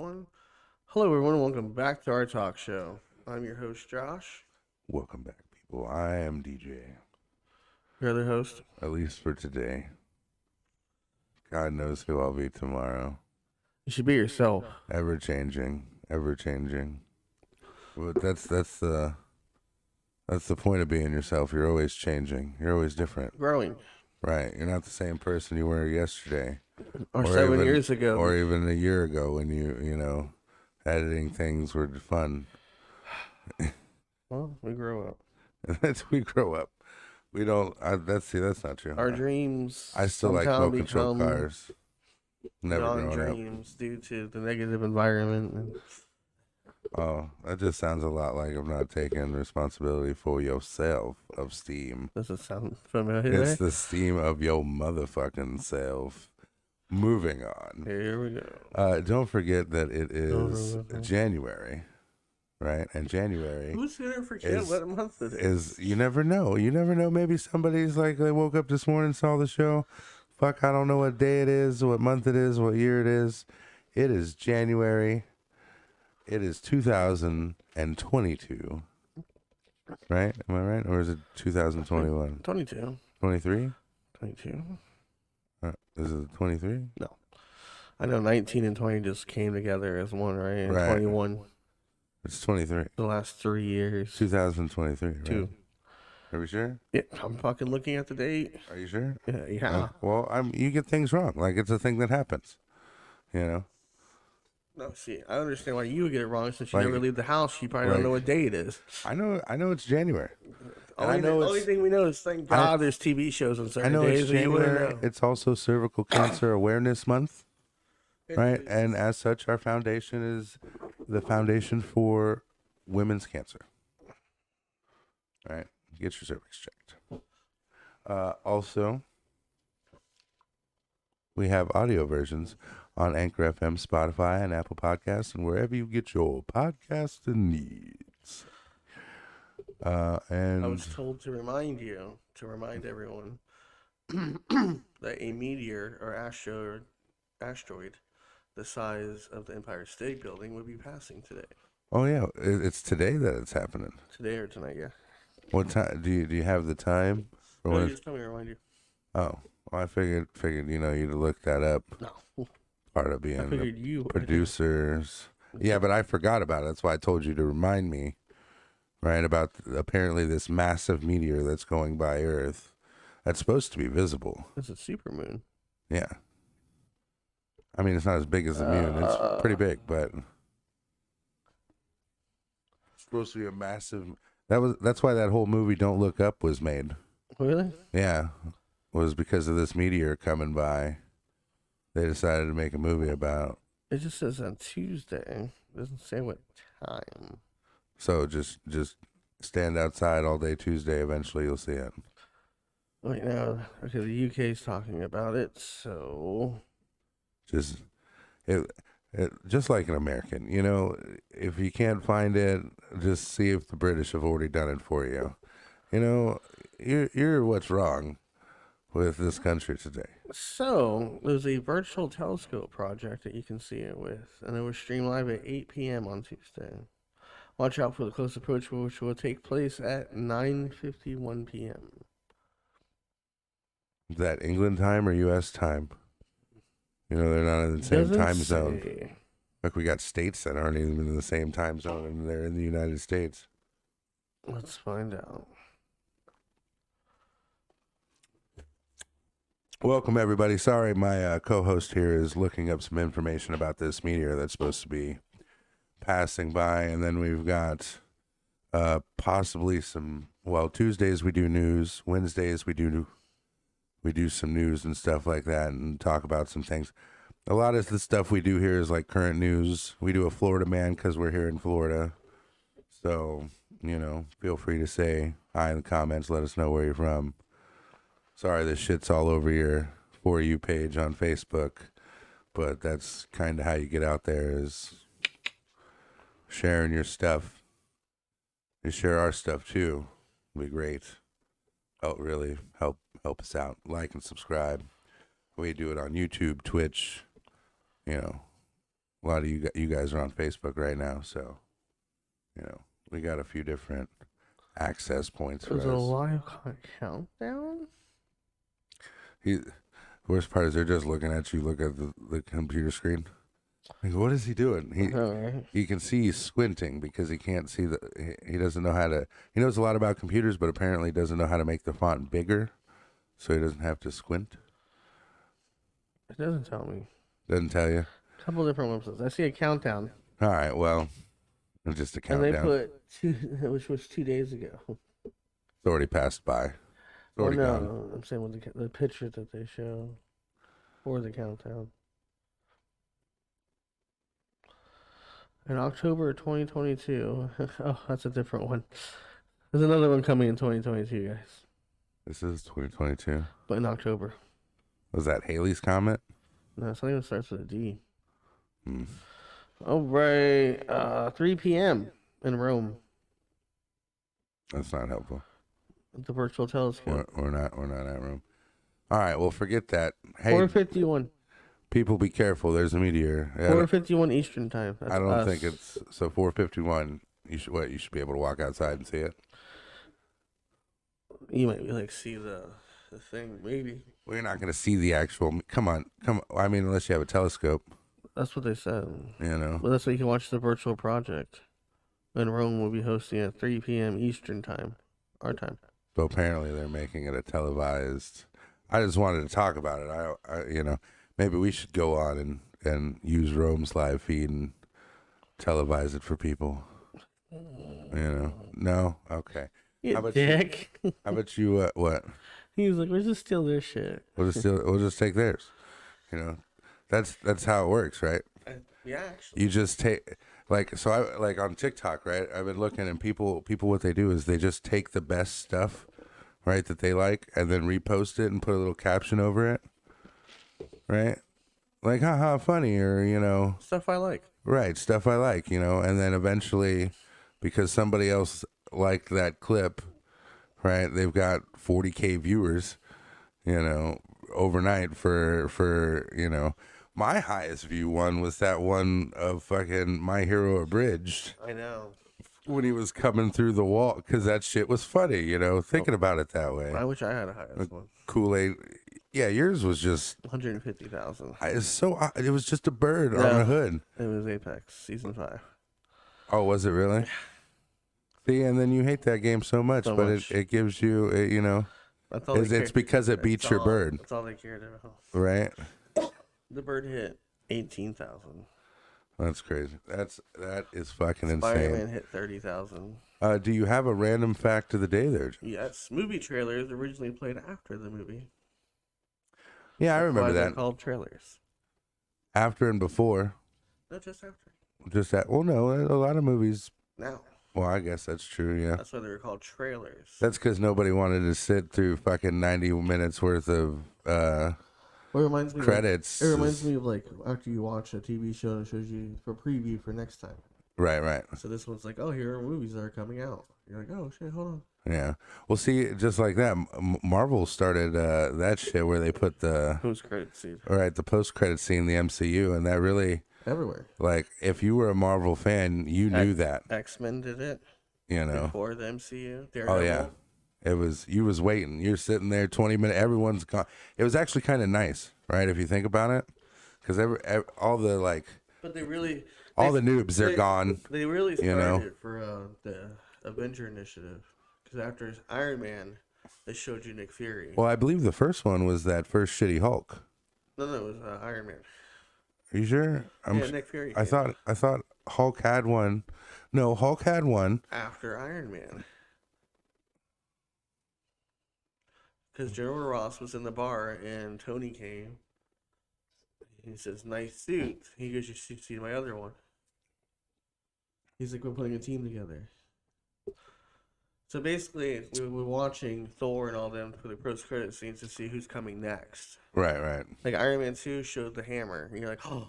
One. Hello, everyone. Welcome back to our talk show. I'm your host, Josh. Welcome back, people. I am DJ. Your other host. At least for today. God knows who I'll be tomorrow. You should be yourself. Ever changing, ever changing. But that's the point of being yourself. You're always changing. You're always different. Growing. Right. You're not the same person you were yesterday. Or 7 years ago. Or even a year ago when editing things were fun. Well, we grow up. We grow up. We don't. That's not true. Our dreams. I still like remote control cars. Never grown up. Dreams due to the negative environment. Oh, that just sounds a lot like I'm not taking responsibility for yourself of steam. Does it sound familiar? It's the steam of your motherfucking self. Moving on. Here we go. Don't forget that it is January, right? And January. Who's gonna forget what month it is? You never know. You never know. Maybe somebody's like, they woke up this morning, saw the show. Fuck, I don't know what day it is, what month it is, what year it is. It is January. It is 2022. Right? Am I right? Or is it 2021? 22. 23? 22. Is it 23? No. I know 19 and 20 just came together as one, right? And Right. 21. It's 23. The last 3 years. 2023, right? 2. Are we sure? Yeah, I'm fucking looking at the date. Are you sure? Yeah. Well, you get things wrong. Like, it's a thing that happens. You know? No, see, I understand why you would get it wrong since you Like- never leave the house. You probably don't know what day it is. I know it's January. Only thing we know is thank God there's TV shows on I certain know days. it's So you wouldn't January. know. It's also Cervical Cancer Awareness Month, right? And as such, our foundation is the Foundation for Women's Cancer. Right? Get your cervix checked. Also, we have audio versions on Anchor FM, Spotify, and Apple Podcasts, and wherever you get your podcasting needs. And I was told to remind everyone, that a meteor or asteroid the size of the Empire State Building would be passing today. oh yeah, it's today that it's happening. Today or tonight, yeah. What time do you have the time? No, you just tell me to remind you. Oh, well, I figured you'd look that up. No. Part of being I figured you would. producers. Yeah, but I forgot about it. That's why I told you to remind me. Right, about apparently this massive meteor that's going by Earth that's supposed to be visible. It's a supermoon. Yeah. I mean, it's not as big as the moon. It's pretty big, but it's supposed to be a massive. That's why that whole movie Don't Look Up was made. Really? Yeah, was because of this meteor coming by. They decided to make a movie about. It just says on Tuesday. It doesn't say what time. So just stand outside all day Tuesday. Eventually, you'll see it. Right now, okay, the UK's talking about it, so Just just like an American, if you can't find it, just see if the British have already done it for you. You're what's wrong with this country today. So there's a virtual telescope project that you can see it with, and it was streamed live at 8 p.m. on Tuesday. Watch out for the close approach, which will take place at 9:51 p.m. Is that England time or U.S. time? They're not in the same time zone. Look, we got states that aren't even in the same time zone, and they're in the United States. Let's find out. Welcome, everybody. Sorry, my co-host here is looking up some information about this meteor that's supposed to be passing by, and then we've got possibly some. Well, Tuesdays we do news. Wednesdays we do some news and stuff like that, and talk about some things. A lot of the stuff we do here is like current news. We do a Florida man because we're here in Florida. So feel free to say hi in the comments. Let us know where you're from. Sorry, this shit's all over your For You page on Facebook, but that's kind of how you get out there, is sharing your stuff. You share our stuff too. It'd be great. Really help us out. Like and subscribe. We do it on YouTube, Twitch, a lot of you guys are on Facebook right now, so we got a few different access points for There's a us. live countdown. Worst part is they're just looking at you. Look at the computer screen. Like, what is he doing? Right. You can see he's squinting because he can't see he doesn't know how to. He knows a lot about computers, but apparently doesn't know how to make the font bigger, so he doesn't have to squint. It doesn't tell me. Doesn't tell you. A couple different websites. I see a countdown. All right, well, it's just a countdown. And they put 2, which was 2 days ago. It's already passed by. It's already gone. No, I'm saying with the picture that they show for the countdown. In October 2022. Oh, that's a different one. There's another one coming in 2022, guys. This is 2022. But in October. Was that Haley's Comet? No, something that starts with a D. Hmm. All right, 3 p.m. in Rome. That's not helpful. At the virtual telescope. We're not at Rome. All right, well, forget that. Hey, 4:51. people, be careful. There's a meteor. 4:51 Eastern time. That's I don't us. think it's so. 4:51. You should be able to walk outside and see it. You might be like see the thing, maybe. We're not going to see the actual. Come on. I mean, unless you have a telescope. That's what they said. Well, that's why you can watch the virtual project. And Rome will be hosting at 3 p.m. Eastern time, our time. So apparently they're making it a televised. I just wanted to talk about it. I maybe we should go on and use Rome's live feed and televise it for people. No, okay. You How about dick. How about you? What? He was like, "Let's just steal their shit." We'll just take theirs. That's how it works, right? Yeah, actually. You just take I on TikTok, right? I've been looking, and people what they do is they just take the best stuff, right, that they like, and then repost it and put a little caption over it, right? Like, haha, funny, or Stuff I like. right, stuff I like, and then eventually, because somebody else liked that clip, right? They've got 40K viewers, overnight for. My highest view one was that one of fucking My Hero Abridged I know. when he was coming through the wall, because that shit was funny, thinking about it that way. I wish I had a highest one. Kool-Aid. Yeah, yours was just 150,000. it was just a bird on a hood. It was Apex season 5. Oh, was it really? See, and then you hate that game so much, So but much. it gives you, That's all. it's because it beats your bird, That's all they cared about. right? The bird hit 18,000. That's crazy. That is fucking Spider-Man insane. hit 30,000. Do you have a random fact of the day there? Yes, movie trailers originally played after the movie. Yeah, I That's remember why they're that. called trailers. After and before. No, just after. Just that. Well, no, a lot of movies. Now. Well, I guess that's true, yeah. That's why they were called trailers. That's because nobody wanted to sit through fucking 90 minutes worth of It reminds me credits. It reminds me of like after you watch a TV show and it shows you for preview for next time. Right. So this one's like, oh, here are movies that are coming out. You're like, oh shit, hold on. Yeah. Well, see, just like that, Marvel started that shit where they put the Post-credit scene. the post-credit scene in the MCU, and that really, Everywhere. like, if you were a Marvel fan, you knew that. X-Men did it before the MCU. Daredevil. Oh yeah. You was waiting. You're sitting there 20 minutes. Everyone's gone. It was actually kind of nice, right? If you think about it, because all the But they really. all the noobs, they're gone. They really started for the Avenger Initiative. Because after Iron Man, they showed you Nick Fury. Well, I believe the first one was that first shitty Hulk. No, it was Iron Man. Are you sure? Nick Fury. I thought Hulk had one. No, Hulk had one After Iron Man. Because General Ross was in the bar and Tony came. He says, nice suit. He goes, you should see my other one. He's like, we're putting a team together. So basically, we were watching Thor and all them for the post-credit scenes to see who's coming next. Right. Like Iron Man 2 showed the hammer. And you're like, oh.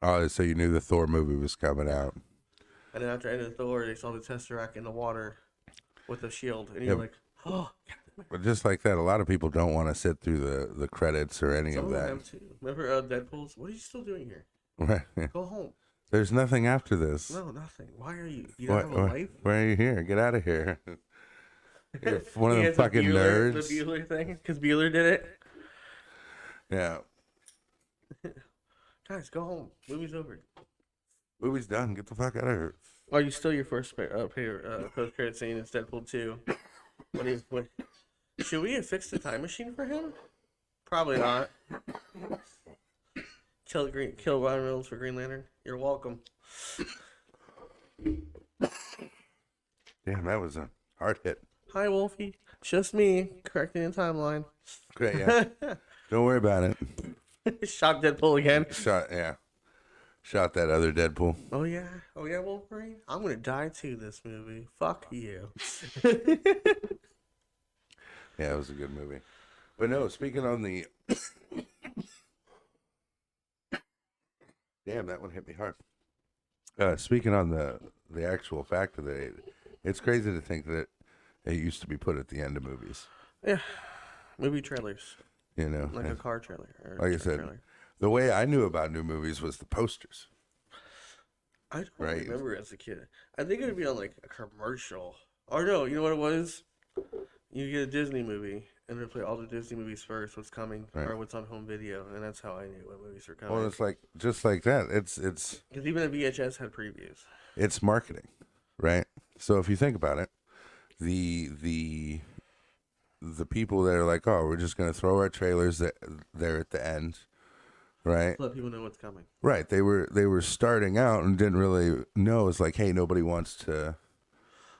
Oh, so you knew the Thor movie was coming out. And then after ended Thor, they saw the Tesseract in the water with a shield. And you're like, oh. But just like that, a lot of people don't want to sit through the credits or any Some of that. them too. Remember Deadpool's? What are you still doing here? Right. Go home. There's nothing after this. No, nothing. Why are you? You don't have a life? Why are you here? Get out of here. You're one of He them has fucking nerds. The Bueller thing, because Bueller did it. Yeah. Guys, go home. Movie's over. Movie's done. Get the fuck out of here. Are you still your first post-credit scene in Deadpool 2? Should we have fixed the time machine for him? Probably not. Kill Ryan Reynolds for Green Lantern. You're welcome. Damn, that was a hard hit. Hi, Wolfie. Just me correcting the timeline. Great, yeah. Don't worry about it. Shot Deadpool again. Shot that other Deadpool. Oh yeah, Wolverine. I'm gonna die too this movie. Fuck you. Yeah, it was a good movie. But no, speaking on the damn, that one hit me hard. Speaking on the actual fact of it, it's crazy to think that it used to be put at the end of movies. Yeah, movie trailers. You know, like a car trailer. Or like I said, the way I knew about new movies was the posters. I don't remember as a kid. I think it would be on like a commercial. Or no, you know what it was? You get a Disney movie, and they play all the Disney movies first, what's coming, or what's on home video, and that's how I knew what movies were coming. Well, it's like just like that. It's because even a VHS had previews. It's marketing, right? So if you think about it, the people that are like, oh, we're just gonna throw our trailers there at the end, right? Let people know what's coming. Right. They were starting out and didn't really know. It's like, hey, nobody wants to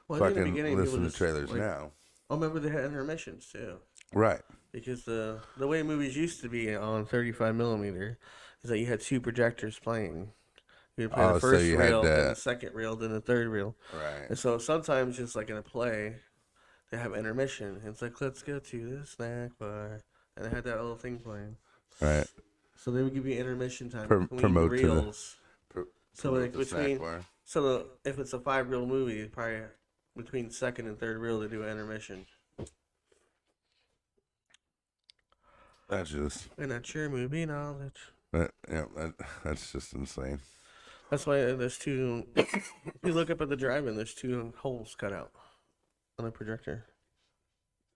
fucking listen to trailers now. I remember they had intermissions too. Right. Because the way movies used to be on 35 millimeter is that you had two projectors playing. You would play the first reel, then the second reel, then the third reel. Right. And so sometimes just like in a play, they have intermission. It's like, let's go to the snack bar. And they had that little thing playing. Right. So they would give you intermission time between promote reels. So like between, if it's a 5-reel movie, probably between second and third reel, they do an intermission. That's just. And that's your movie knowledge. That's just insane. That's why there's two. If you look up at the drive-in, there's two holes cut out on the projector.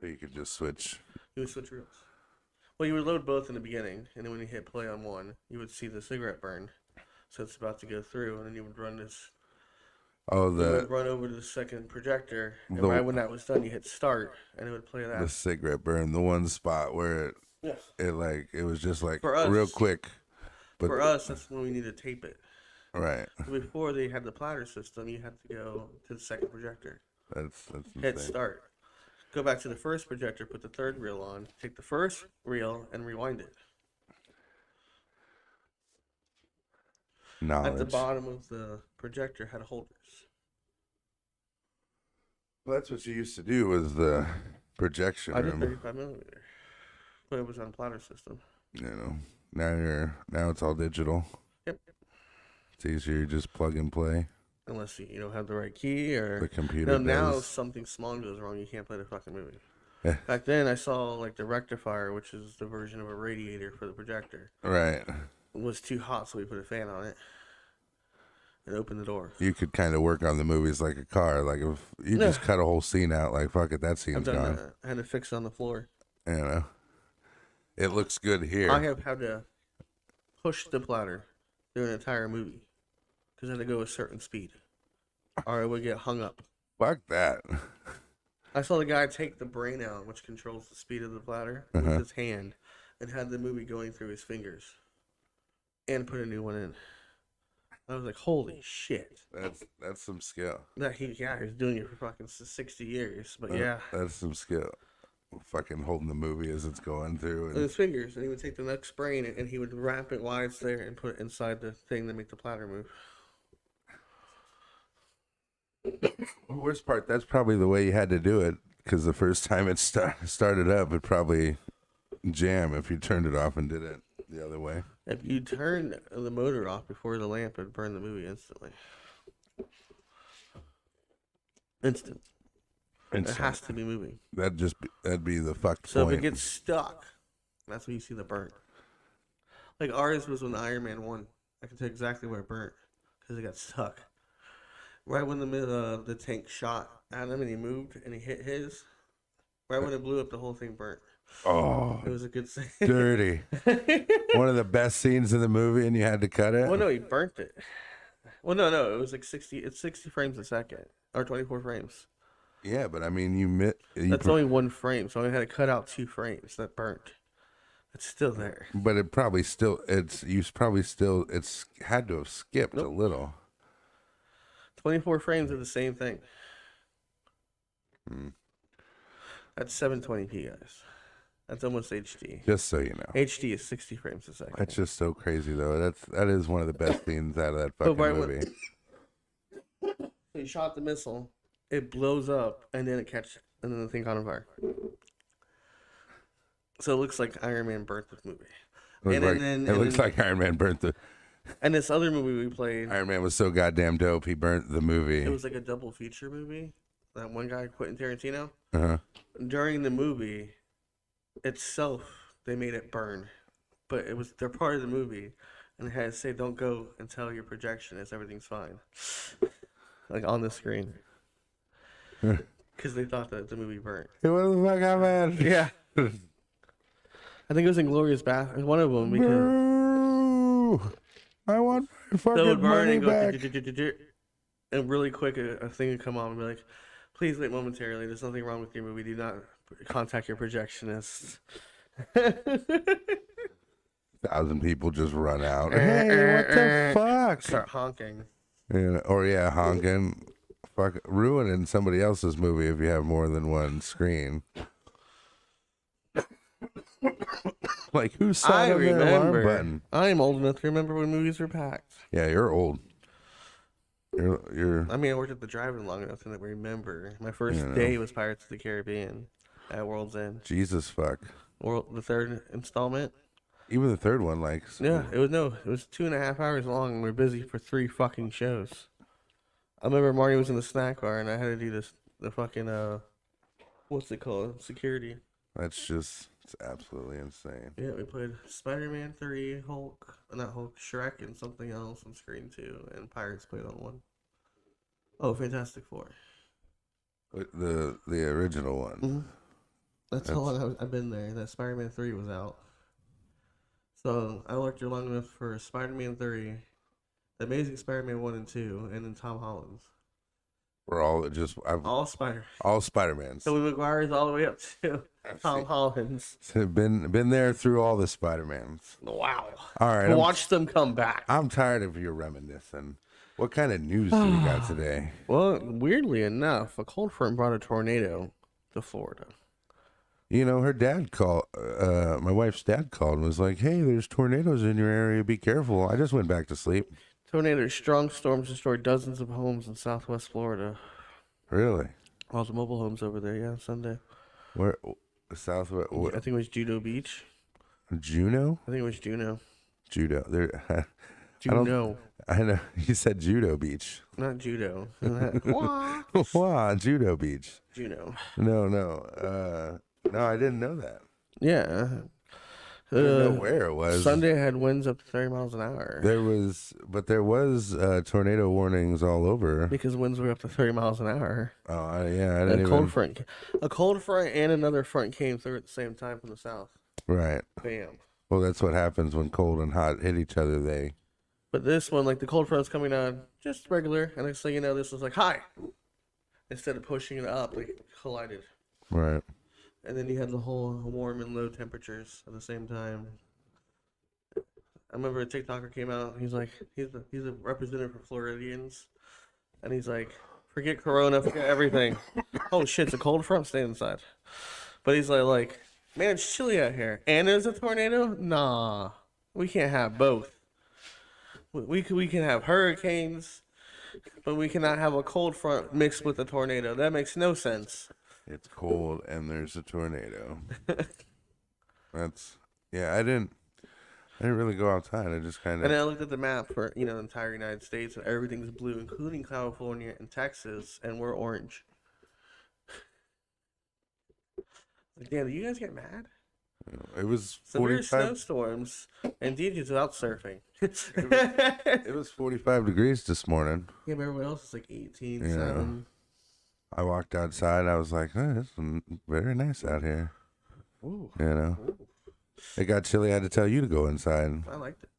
So you could just switch. You would switch reels. Well, you would load both in the beginning, and then when you hit play on one, you would see the cigarette burn. So it's about to go through, and then you would run this. Oh, you would run over to the second projector, and right when that was done, you hit start, and it would play that. The cigarette burn, the one spot where it was just like for us, real quick. But for us, that's when we need to tape it. Right. Before they had the platter system, you had to go to the second projector. That's hit start. Go back to the first projector, put the third reel on, take the first reel, and rewind it. Knowledge. At the bottom of the projector had holders. Well, that's what you used to do was the projection room. I did 35 millimeter, but it was on a platter system. You know, now it's all digital. Yep. It's easier, you just plug and play. Unless you don't have the right key or the computer. Now if something small goes wrong, you can't play the fucking movie. Yeah. Back then, I saw like the rectifier, which is the version of a radiator for the projector. Right. It was too hot, so we put a fan on it and opened the door. You could kind of work on the movies like a car. Like if you just cut a whole scene out, like fuck it, that scene's gone. I had to fix it on the floor. You know, it looks good here. I have had to push the platter through an entire movie because I had to go a certain speed, or it would get hung up. Fuck that. I saw the guy take the brain out, which controls the speed of the platter, with his hand, and had the movie going through his fingers, and put a new one in. I was like, "Holy shit!" That's some skill. He's doing it for fucking 60 years, but that's some skill. Fucking holding the movie as it's going through, and his fingers, and he would take the next brain and he would wrap it while it's there and put it inside the thing to make the platter move. The worst part, that's probably the way you had to do it, because the first time it started up, it probably jam if you turned it off and did it the other way. If you turned the motor off before the lamp, it'd burn the movie instantly. Instant. It has to be moving. That'd be the fucked So point. if it gets stuck, that's when you see the burn. Like ours was when Iron Man 1 I can tell exactly where it burnt because it got stuck. Right when the tank shot at him and he moved and he hit his. Right when it blew up, the whole thing burnt. Oh, It was a good scene. dirty. One of the best scenes in the movie, and you had to cut it. Well, no, he burnt it. Well, no, it was like 60. It's 60 frames a second or 24 frames. Yeah, but I mean, That's only one frame, so I had to cut out 2 frames that burnt. It's still there. But it probably still it's had to have skipped a little. 24 frames are the same thing. That's 720p, guys. That's almost HD. Just so you know, HD is 60 frames a second. that's just so crazy though. That is one of the best scenes out of that fucking movie. He shot the missile, it blows up, and then and then the thing caught on fire. So it looks like Iron Man burnt this movie. It looks like Iron Man burnt the. And this other movie we played, Iron Man was so goddamn dope. He burnt the movie. it was like a double feature movie. That one guy, Quentin Tarantino. Uh-huh. During the movie itself, they made it burn, but they're part of the movie, and they had to say, "Don't go and tell your projectionist everything's fine," like on the screen, because they thought that the movie burnt. Hey, what the fuck happened? Yeah, I think it was Inglourious Basterds. One of them because Boo! I want my fucking money back. And really quick, a thing would come on and be like, "Please wait momentarily. There's nothing wrong with your movie. Do not contact your projectionist." 1,000 people just run out. Hey, what the fuck? Start honking. Or honking. Fuck, ruining somebody else's movie if you have more than one screen. Like, who saw the alarm button? I'm old enough to remember when movies were packed. Yeah, you're old. You're. I mean, I worked at the drive-in long enough to remember. My first day was Pirates of the Caribbean at World's End. Jesus fuck. The third installment. Even the third one, like. Yeah, it was 2.5 hours long, and we were busy for 3 fucking shows. I remember Marty was in the snack bar, and I had to do the fucking what's it called? Security. That's just. It's absolutely insane. Yeah, we played Spider-Man 3, Shrek, and something else on screen 2, and Pirates played on 1. Oh, Fantastic Four. The original one. Mm-hmm. That's how long I've been there. That Spider-Man 3 was out. So I worked here long enough for Spider-Man 3, The Amazing Spider-Man 1 and 2, and then Tom Holland's. We're all just all Spider-Mans. So McGuire's all the way up to Tom Holland's. So been there through all the Spider-Mans. Wow. All right. Watch them come back. I'm tired of your reminiscing. What kind of news do we got today? Well, weirdly enough, a cold front brought a tornado to Florida. You know, her dad called. My wife's dad called and was like, "Hey, there's tornadoes in your area. Be careful." I just went back to sleep. Tornadoes, strong storms destroyed dozens of homes in Southwest Florida. Really? All the mobile homes over there, yeah, Sunday. Where? Southwest? I think it was Juno Beach. Juno? I think it was Juno. Judo. There. Juno. I know. You said Judo Beach. Not judo. Wow, Judo Beach. Juno. No. No, I didn't know that. Yeah. I didn't know where it was. Sunday had winds up to 30 miles an hour. There was tornado warnings all over. Because winds were up to 30 miles an hour. Oh, I didn't even. A cold front and another front came through at the same time from the south. Right. Bam. Well, that's what happens when cold and hot hit each other. But this one, like the cold front's coming on just regular, and next thing you know, this was like hi. Instead of pushing it up, like collided. Right. And then you had the whole warm and low temperatures at the same time. I remember a TikToker came out. He's like, he's a representative for Floridians, and he's like, forget Corona, forget everything. Oh shit, it's a cold front. Stay inside. But he's like, man, it's chilly out here, and there's a tornado. Nah, we can't have both. We can have hurricanes, but we cannot have a cold front mixed with a tornado. That makes no sense. It's cold and there's a tornado. I didn't really go outside. I just kind of. And I looked at the map for the entire United States, and everything's blue, including California and Texas, and we're orange. Like, damn, do you guys get mad? It was Severe 45. snowstorms, and DJ's out surfing. It was 45 degrees this morning. Yeah, but everyone else is like 18, Yeah. 7. I walked outside. I was like, it's very nice out here. Ooh. You know, Ooh. it got chilly. I had to tell you to go inside. I liked it.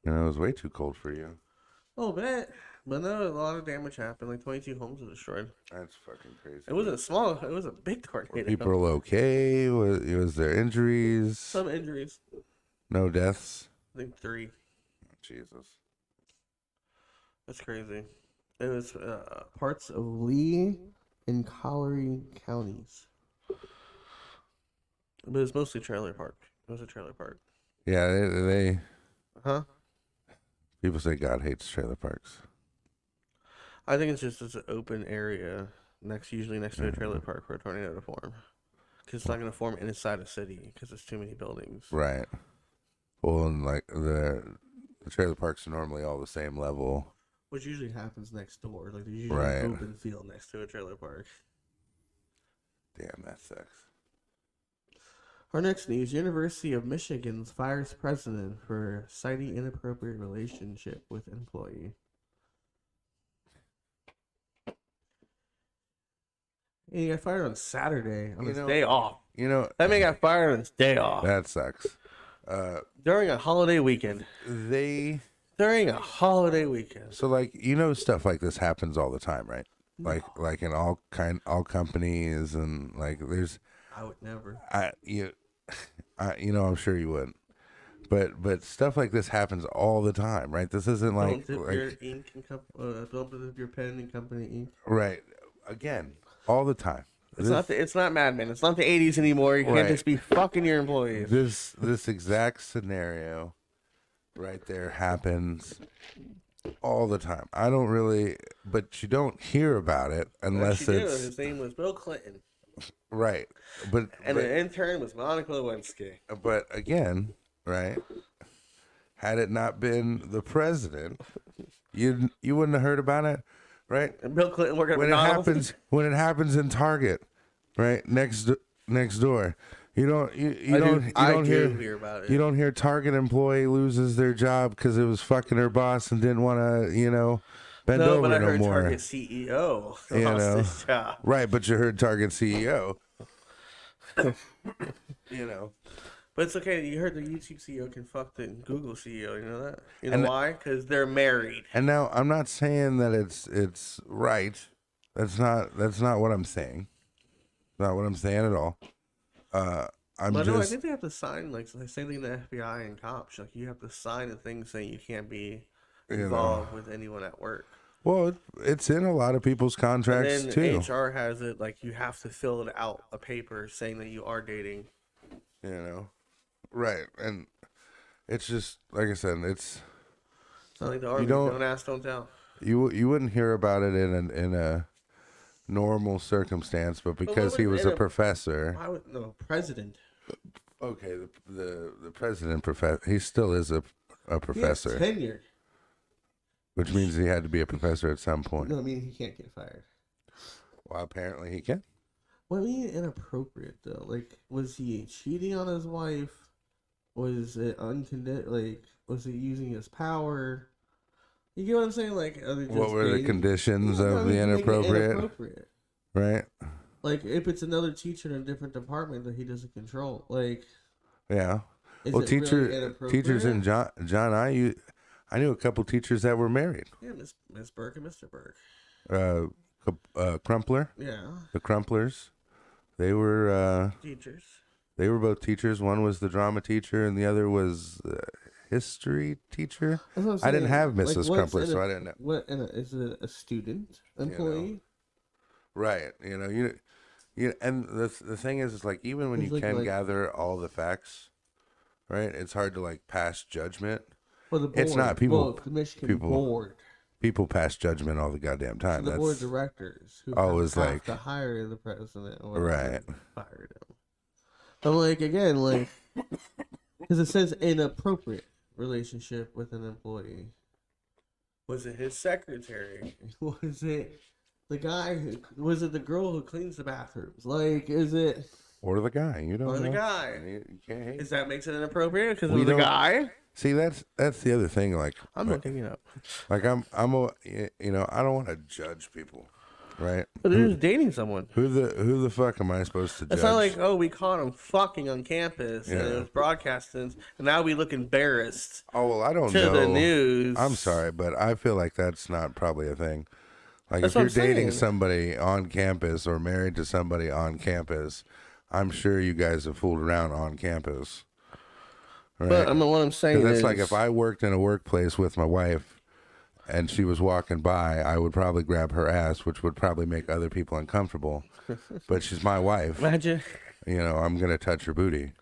You know, it was way too cold for you. A little bit. But no, a lot of damage happened. Like 22 homes were destroyed. That's fucking crazy. It wasn't small. It was a big Were tornado. people okay? Was there injuries? Some injuries. No deaths? I think 3. Jesus. That's crazy. It was parts of Lee and Collery counties. But it was mostly trailer park. It was a trailer park. Yeah, they Huh? people say God hates trailer parks. I think it's just an open area usually next to a trailer park for a tornado to form. Because it's not going to form inside a city because there's too many buildings. Right. Well, and like the trailer parks are normally all the same level. Which usually happens next door. Like there's usually Right. an open field next to a trailer park. Damn, that sucks. Our next news, University of Michigan's fires president for citing inappropriate relationship with employee. And he got fired on Saturday on his day off. You know, That man got fired on his day off. that sucks. During a holiday weekend. During a holiday weekend. So like, you know, stuff like this happens all the time, right? Like in all companies, and like there's I would never. I'm sure you wouldn't. But stuff like this happens all the time, right? This isn't like Don't dip your ink in don't dip your pen in company ink. right. Again, all the time. It's not Mad Men. It's not the 80s anymore. You can't Right. just be fucking your employees. This exact scenario right there happens all the time. I don't really, but you don't hear about it unless Actually, it's his name was Bill Clinton, right. But the intern was Monica Lewinsky. but again, right? Had it not been the president, you wouldn't have heard about it, right? And Bill Clinton working at When McDonald's. when it happens in Target, right next door, you don't hear about it. you don't hear Target employee loses their job because it was fucking her boss and didn't want to bend over but I no heard more. Target CEO You lost know. his job. Right, but you heard Target CEO. But it's okay. You heard the YouTube CEO can fuck the Google CEO. You know that? You know And- why? Because they're married. And now I'm not saying that it's right. That's not what I'm saying. Not what I'm saying at all. I'm But no, I just think they have to sign like same thing the FBI and cops. Like you have to sign a thing saying you can't be involved with anyone at work. well, it's in a lot of people's contracts And too. then HR has it like you have to fill it out a paper saying that you are dating. Right, and it's just like I said, it's It's not like the army. don't- Don't ask, don't tell. you wouldn't hear about it in a normal circumstance, but because he was a professor. Why would no president? Okay, the president he still is a professor, He has tenure. which means he had to be a professor at some point. No, I mean he can't get fired. Well, apparently he can. What I mean inappropriate though? Like, was he cheating on his wife? Was it Like, was he using his power? You get what I'm saying? Like, are they just What were the dating? conditions Yeah, of I the mean, make it inappropriate? inappropriate. Right? Like, if it's another teacher in a different department that he doesn't control, like, Yeah. is Well, it really inappropriate? teachers in John, I knew a couple teachers that were married. Yeah, Miss Burke and Mr. Burke. Crumpler, Yeah, the Crumplers, they were teachers. they were both teachers. One was the drama teacher, and the other was history teacher. That's what I'm I didn't saying. have Mrs. Like, Crumpler, so I didn't know. What is it? A student employee? Right. And the thing is like even when It's you like- can like- gather all the facts, right? It's hard to like pass judgment. Well, the board. It's not people- Well, the Michigan people- board. People pass judgment all the goddamn So time. the board of That's directors who always have like- to hire the president or Right. fired him. But like again, like because it says inappropriate relationship with an employee. Was it his secretary? Was it the guy who was it the girl who cleans the bathrooms? Like, is it Or the guy. You don't Or know. the guy. You can't hate. Is that makes it inappropriate because We of the don't- guy? See, that's the other thing. Like, I'm looking it up. like I'm you know, I don't want to judge people, right? But they're just dating someone. Who the fuck am I supposed to judge? It's not like, oh, we caught him fucking on campus and it was broadcasted, and now we look embarrassed Oh well, I don't to know. the news. I'm sorry, but I feel like that's not probably a thing. Like That's if you're what I'm dating saying. somebody on campus or married to somebody on campus, I'm sure you guys have fooled around on campus. Right? But I mean, what I'm saying 'Cause that's is, like if I worked in a workplace with my wife and she was walking by, I would probably grab her ass, which would probably make other people uncomfortable. But she's my wife. imagine. You know, I'm going to touch her booty.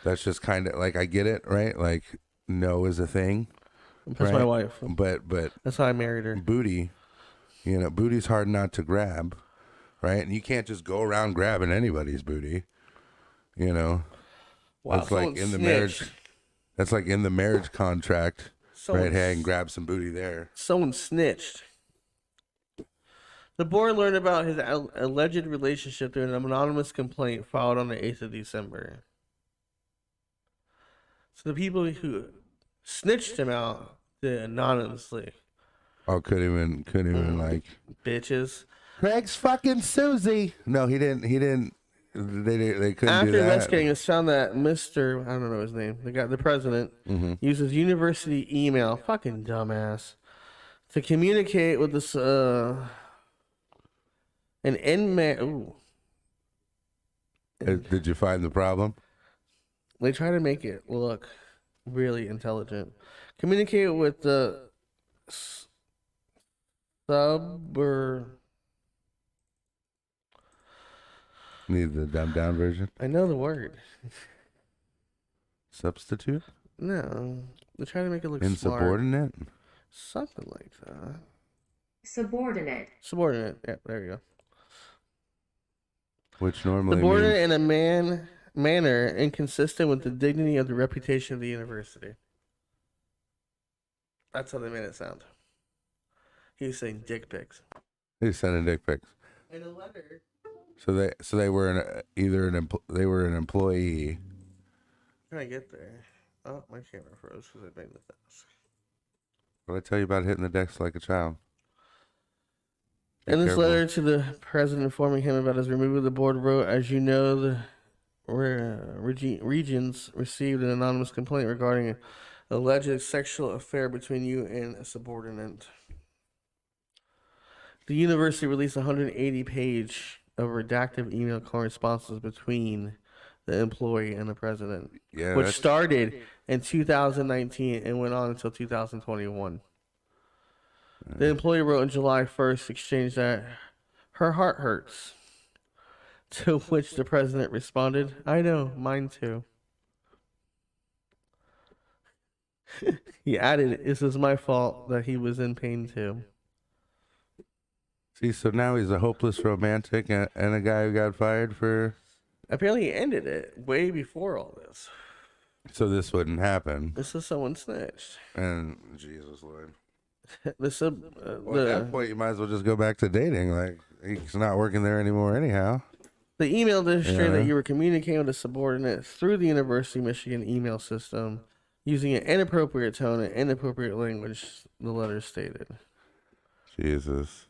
That's just kind of like, I get it, right? Like, no is a thing. That's my right? wife. But That's how I married her. booty, you know, booty's hard not to grab, right? And you can't just go around grabbing anybody's booty, you know. Wow, That's like someone in the snitched. marriage. That's like in the marriage contract, Someone right? Hey, I can grab some booty there. Someone snitched. The board learned about his alleged relationship through an anonymous complaint filed on the 8th of December. So the people who snitched him out did anonymously. Oh, couldn't even like. Bitches. Craig's fucking Susie. No, he didn't. They couldn't After do that. investigating, it's found that Mr. I don't know his name. The president, uses university email. Fucking dumbass. To communicate with this an inmate. Ooh. Did you find the problem? They try to make it look really intelligent. Communicate with the Need the dumbed down version. I know the word. Substitute. No, they try to make it look smart. Insubordinate. Something like that. Subordinate. Subordinate. Yeah, there you go. Which normally Subordinate means in a manner inconsistent with the dignity of the reputation of the university. That's how they made it sound. He was saying dick pics. he's sending dick pics. In a letter. So they were they were an employee. Trying to get there. Oh, my camera froze because I banged the desk. What did I tell you about hitting the desk like a child? Be In this careful. letter to the president informing him about his removal, the board wrote, as you know, the Regents received an anonymous complaint regarding an alleged sexual affair between you and a subordinate. The university released 180-page of redacted email correspondences between the employee and the president, Yeah, which that's- started in 2019 and went on until 2021. The employee wrote on July 1st, exchange that her heart hurts. To which the president responded, I know, mine too. He added, this is my fault that he was in pain too. See, so now he's a hopeless romantic and a guy who got fired for. Apparently he ended it way before all this. So this wouldn't happen. This is someone snitched. And Jesus Lord. The Well, at that point, you might as well just go back to dating. Like he's not working there anymore anyhow. The email demonstrated Yeah. that you were communicating with a subordinate through the University of Michigan email system using an inappropriate tone and inappropriate language, the letter stated. Jesus.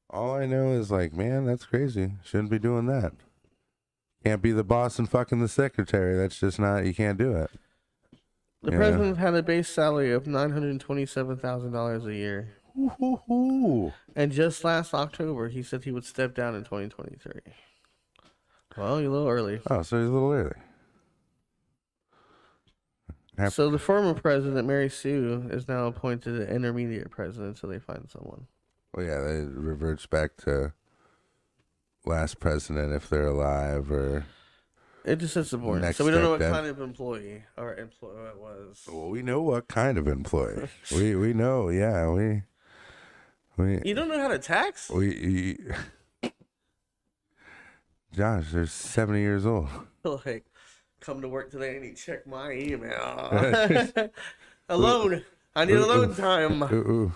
All I know is like, man, that's crazy. Shouldn't be doing that. Can't be the boss and fucking the secretary. That's just not. You can't do it. The Yeah. president had a base salary of $927,000 a year. Ooh. And just last October, he said he would step down in 2023. Well, you're a little early. Oh, so he's a little early. So the former president, Mary Sue, is now appointed the intermediate president until they find someone. Well, yeah, it reverts back to last president if they're alive or. It just says subordinate. Next So we don't know what step, kind of employee or employee it was. Well, we know what kind of employee. we know, yeah, we. You don't know how to tax? Josh, they're 70 years old. Like, come to work today and he checked my email. Alone. I need alone time. Ooh.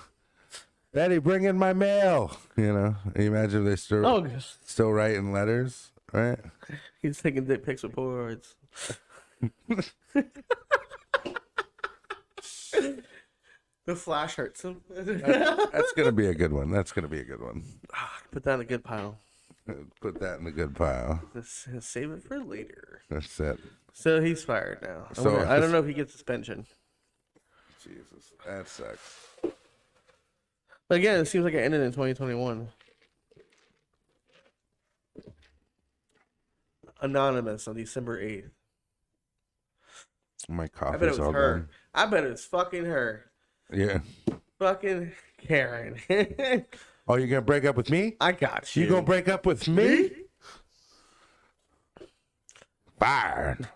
Daddy, bring in my mail. You know, you imagine if they still Oh, still writing letters. right? He's taking dick pics with Polaroids. The flash hurts him. That's gonna be a good one. That's gonna be a good one. Put that in a good pile. Put that in a good pile. Let's save it for later. That's it. So he's fired now. So I don't know if he gets suspension. Jesus, that sucks. But again, it seems like it ended in 2021. Anonymous on December 8th. My I bet it coffee's was all her. done. I bet it was fucking her. Yeah. Fucking Karen. Oh, you're gonna break up with me? I got you. You gonna break up with me? Fired.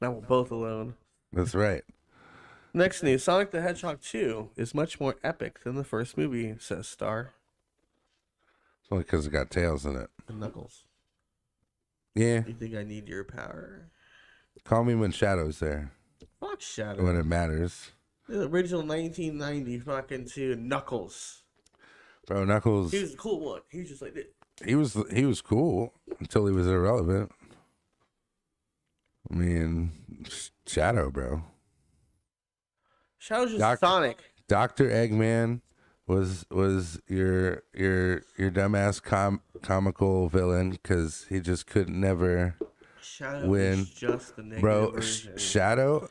Now we're both alone. That's right. Next news, Sonic the Hedgehog 2 is much more epic than the first movie, says Star. It's only because it got tails in it. And Knuckles. Yeah. You think I need your power? Call me when Shadow's there. Fuck Shadow. When it matters. The original 1990 fucking 2 Knuckles. Bro, Knuckles. He was the cool one. He was just like this. He was cool until he was irrelevant. I mean, Shadow, bro. Shadow's just Sonic. Dr. Eggman was your dumbass comical villain because he just could never Shadow win. is just the negative Bro, version. Shadow,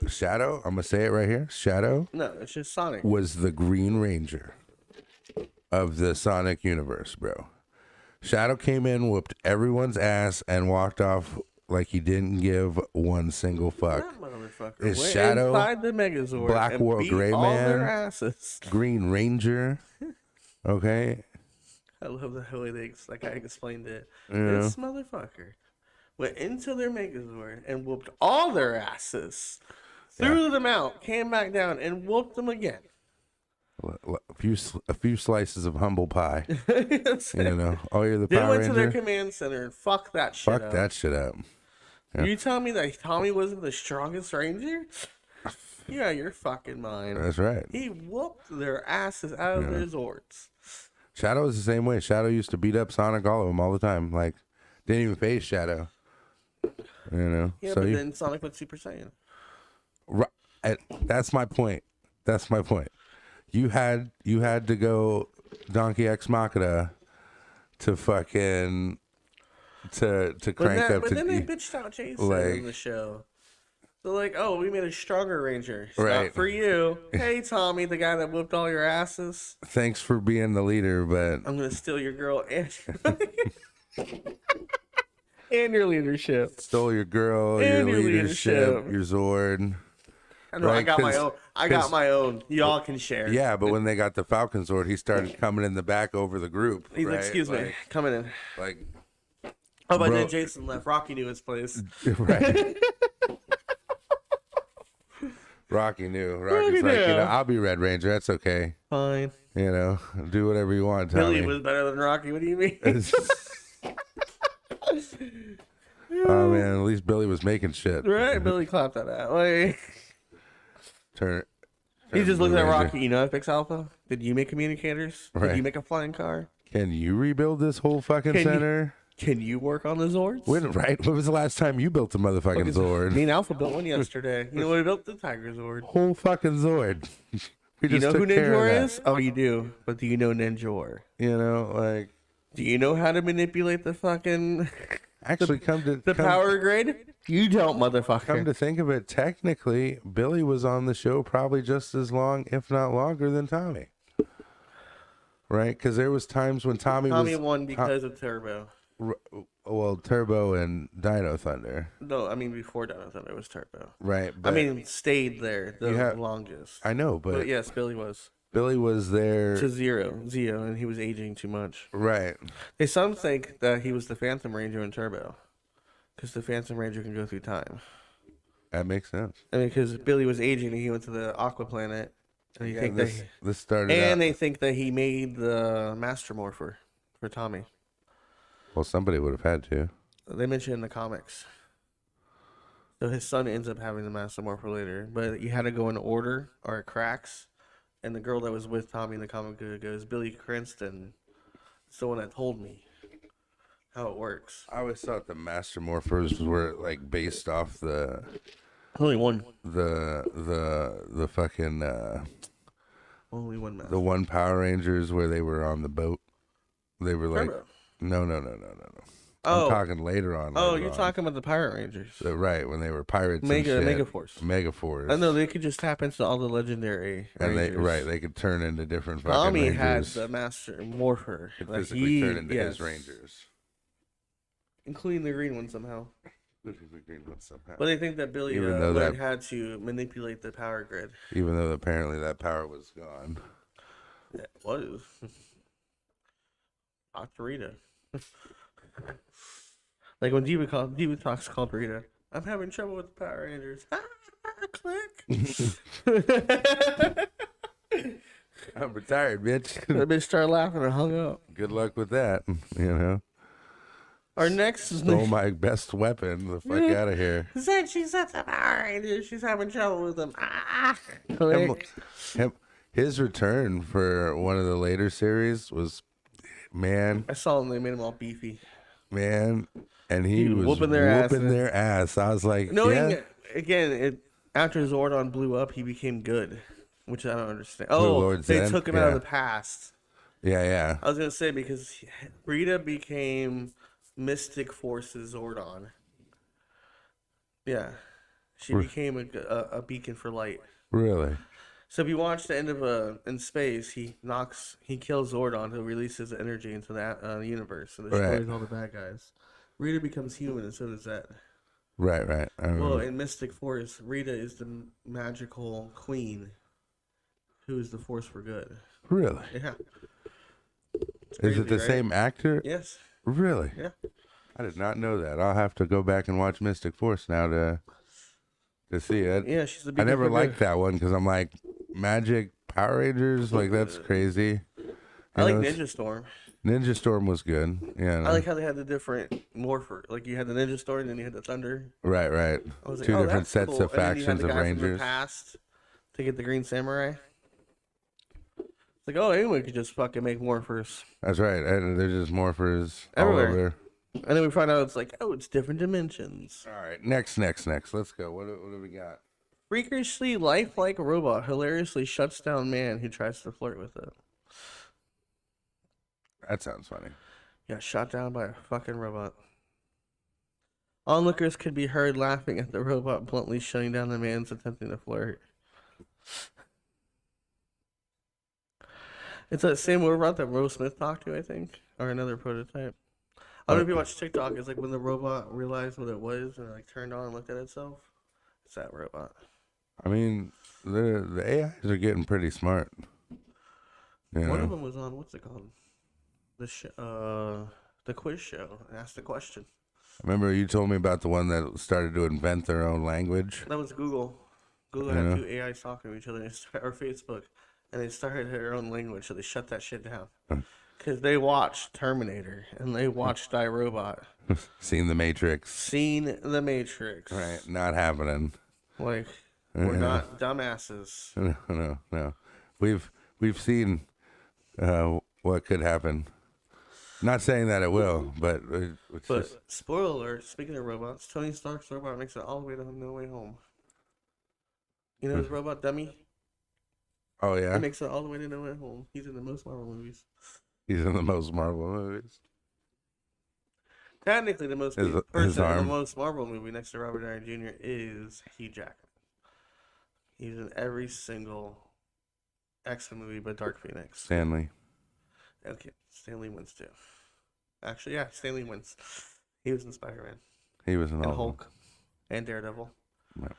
I'm gonna say it right here. Shadow No, it's just Sonic. was the Green Ranger of the Sonic universe, bro. Shadow came in, whooped everyone's ass, and walked off like he didn't give one single fuck. That motherfucker Is went Shadow, inside the Megazord Black and World beat Gray all their Man, asses. Green Ranger. Okay. I love the way that guy explained it. Yeah. This motherfucker went into their Megazord and whooped all their asses, threw them out, came back down, and whooped them again. A few slices of humble pie. That's You it. know. Oh, you're the Then Power went to their Ranger. command center and fucked that shit up. Fuck that shit up. Yeah. You tell me that Tommy wasn't the strongest ranger? Yeah, you're fucking mind. That's right. He whooped their asses out of their Zords. Shadow is the same way. Shadow used to beat up Sonic, all of them, all the time. Like, didn't even face Shadow. You know. Yeah, so but then Sonic went Super Saiyan. That's my point. That's my point. You had to go Donkey X Machina to fucking to crank up but to then they bitched out Jason in the show. So like, oh, we made a stronger ranger. It's Right. not for you. Hey, Tommy, the guy that whooped all your asses. thanks for being the leader, but I'm gonna steal your girl and and your leadership. stole your girl, And your your leadership, leadership. your Zord. I know. I Right, got my 'cause- own. I got my own. Y'all can share. Yeah, but when they got the Falcon Zord, he started coming in the back over the group. He's like, right? excuse me, coming in. Like, Oh, but Bro. then Jason left. Rocky knew his place. right. Rocky knew. Rocky's like, knew. I'll be Red Ranger. That's okay. Fine. You know, do whatever you want, Tommy. Billy was better than Rocky. What do you mean? Oh man, at least Billy was making shit. Right? Billy clapped that out. Like, Turn. he just Blue looked at Ranger. Rocky. You know how to fix Alpha? Did you make communicators? Right. Did you make a flying car? Can you rebuild this whole fucking Can you- center? Can you work on the Zords? When was the last time you built a motherfucking Zord? Me and Alpha built one yesterday. You know what we built? The Tiger Zord. Whole fucking Zord. We You just know took who care of Ninjor that. is? Oh, you do. But do you know Ninjor? You know, like Do you know how to manipulate the fucking actually come power grid? You don't, Come motherfucker. to think of it, technically, Billy was on the show probably just as long, if not longer, than Tommy. Right? Because there was times when Tommy won because of Turbo. well, Turbo and Dino Thunder. No, I mean before Dino Thunder was Turbo. Right? I But mean stayed there the You have- longest. I know, But but yes, Billy was Billy was there. to Zeo, and he was aging too much. Right. Some think that he was the Phantom Ranger in Turbo, because the Phantom Ranger can go through time. That makes sense. I mean, because Billy was aging and he went to the Aqua Planet, and Yeah, think this started and out. they think that he made the Master Morpher for Tommy. Well, somebody would have had to. They mention it in the comics. So his son ends up having the Master Morpher later, but you had to go in order or it cracks. And the girl that was with Tommy in the comic goes, Billy Cranston, it's the one that told me how it works. I always thought the Master Morphers were like based off Only one. the fucking Only one master. the one Power Rangers where they were on the boat. They were like, Turbo. no. Oh. I'm talking later on. Oh, later you're on. talking about the Pirate Rangers. Right, when they were pirates and Mega shit. Force. Megaforce. I know they could just tap into all the legendary And Rangers. they could turn into different fucking Tommy Rangers. had the Master Morpher. Could Like physically turn into his Rangers. Including the green one somehow. Somehow. But they think that Billy Even though Lord that- had to manipulate the power grid. Even though apparently that power was gone. It was. Talk to Rita. Like when Diva Talks called Rita, I'm having trouble with the Power Rangers. Click. I'm retired, bitch. The bitch started laughing and hung up. Good luck with that. You know, Our next stole my best weapon. The fuck out of here. said she said the Power Rangers. She's having trouble with them. Click. His return for one of the later series was, man, I saw them. They made them all beefy. and he was whooping their ass. I was like, Knowing yeah. again, after Zordon blew up, he became good, which I don't understand. Blue Oh, Lord they Zen? took him out of Yeah. the past. Yeah. I was gonna say because Rita became Mystic Force's Zordon. Yeah, she became a beacon for light. Really? So if you watch the end of In Space, he kills Zordon, who releases energy into the universe and destroys Right. all the bad guys. Rita becomes human, and so does that. Right. I Well, remember. in Mystic Force, Rita is the magical queen, who is the force for good. Really? Yeah. Is crazy, it the right? same actor? Yes. Really? Yeah. I did not know that. I'll have to go back and watch Mystic Force now to see it. Yeah, she's the. I beacon never for liked good. that one because I'm like, Magic Power Rangers, like that's crazy. I like You know, Ninja Storm. Ninja Storm was good. Yeah. I like how they had the different morpher. Like you had the Ninja Storm, and then you had the Thunder. Right. I was like, Two oh, different that's sets cool. of And then you had factions the of guy from the Rangers. past to get the Green Samurai. It's like, oh, anyone could just fucking make morphers. That's right. And they're just morphers Everywhere. all over. And then we find out it's like, oh, it's different dimensions. All right. Next. Let's go. What do we got? Freakishly lifelike robot hilariously shuts down man who tries to flirt with it. That sounds funny. Yeah, shot down by a fucking robot. Onlookers could be heard laughing at the robot bluntly shutting down the man's attempting to flirt. It's that same robot that Will Smith talked to, I think, or another prototype. I don't know if you watch TikTok. It's like when the robot realized what it was and like turned on and looked at itself. It's that robot. I mean, the AIs are getting pretty smart. You One of know? them was on what's it called? The quiz show. Ask the question. Remember you told me about the one that started to invent their own language? That was Google. Google Yeah. had two AIs talking to each other, or Facebook, and they started their own language, so they shut that shit down. Because they watched Terminator and they watched iRobot. Seen the Matrix. Seen the Matrix. Right. Not happening. Like, we're not dumbasses. No. We've seen what could happen. Not saying that it will, but it's But, just spoiler alert, speaking of robots, Tony Stark's robot makes it all the way to No Way Home. You know his robot dummy? oh He yeah, makes it all the way to No Way Home. He's in the most Marvel movies. he's in the most Marvel movies. Technically, the most His person in the arm. most Marvel movie next to Robert Downey Jr. is Hugh Jackman. He's in every single X-Men movie but Dark Phoenix. Stanley. Okay, Stanley wins too. Actually, yeah, Stanley wins. He was in Spider-Man He was in and all of them. Hulk and Daredevil. Right.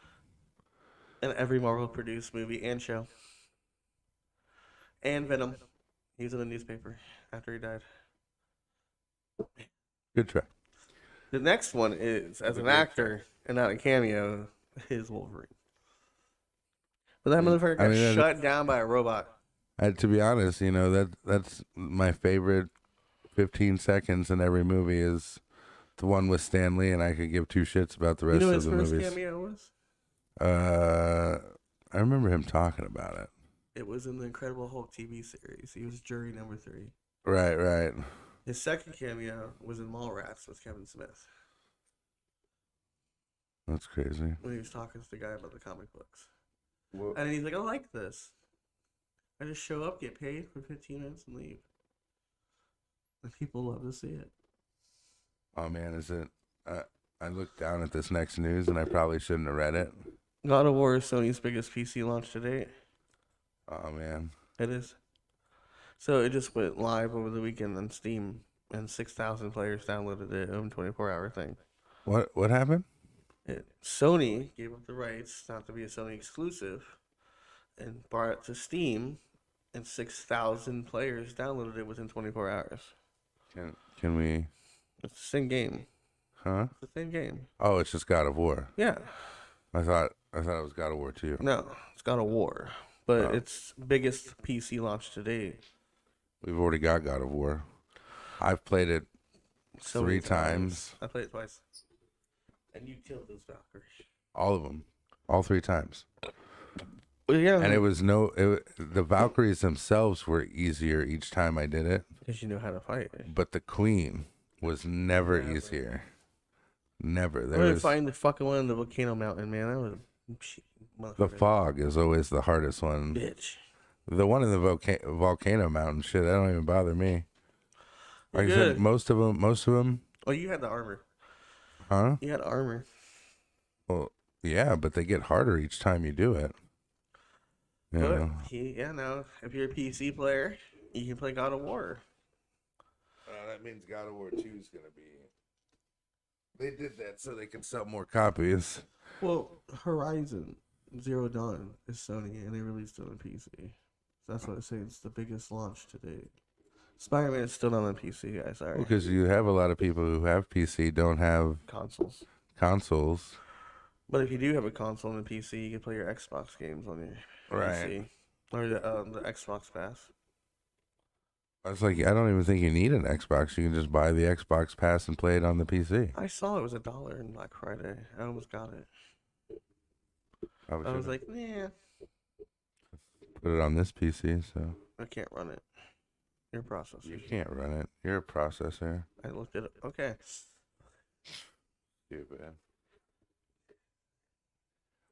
And every Marvel-produced movie and show. And Venom. He was in the newspaper after he died. Good try. The next one is, as an actor and not a cameo, is Wolverine. But that motherfucker got shut down by a robot. To be honest, you know that's my favorite 15 seconds in every movie is the one with Stan Lee, and I could give two shits about the rest You know what of his the first movies. cameo was? I remember him talking about it. It was in the Incredible Hulk TV series. He was jury number 3. Right. His second cameo was in Mallrats with Kevin Smith That's crazy. when he was talking to the guy about the comic books. Well, And he's like, I like this. I just show up, get paid for 15 minutes, and leave. And people love to see it. oh man, is it? I looked down at this next news and I probably shouldn't have read it. God of War is Sony's biggest PC launch to date. Oh man. It is. So it just went live over the weekend on Steam, and 6,000 players downloaded it. 24-hour thing. What happened? Sony gave up the rights not to be a Sony exclusive, and brought it to Steam, and 6,000 players downloaded it within 24 hours. Can we? It's the same game. Huh? It's the same game. Oh, it's just God of War. Yeah. I thought it was God of War 2. No, it's God of War, but Oh. it's biggest PC launch to date. We've already got God of War. I've played it So 3 many times. I played it twice. And you killed those Valkyries. All of them. All 3 times. Well, yeah. And the Valkyries themselves were easier each time I did it, because you know how to fight. but the Queen was never easier. Never. I'm There gonna was find the fucking one in the volcano mountain, man. That was the motherfucker. fog is always the hardest one. Bitch. The one in the volcano mountain shit, that don't even bother me. Like I said, Good. most of them, Oh, you had the armor. huh? You had armor. Well, yeah, but they get harder each time you do it. You But know? now if you're a PC player, you can play God of War. That means God of War 2 is gonna be. They did that so they could sell more copies. Well, Horizon Zero Dawn is Sony, and they released it on PC. So that's what I say. It's the biggest launch to date. Spider-Man is still not on PC, guys. Sorry. Because you have a lot of people who have PC don't have Consoles. consoles. But if you do have a console and a PC, you can play your Xbox games on your PC. Or the Xbox Pass. I was like, I don't even think you need an Xbox. You can just buy the Xbox Pass and play it on the PC. I saw it was $1 in Black Friday. I almost got it. I was should've like, yeah, put it on this PC, so I can't run it. Your processor. you can't run it. You're a processor. I looked at it. Okay. Stupid.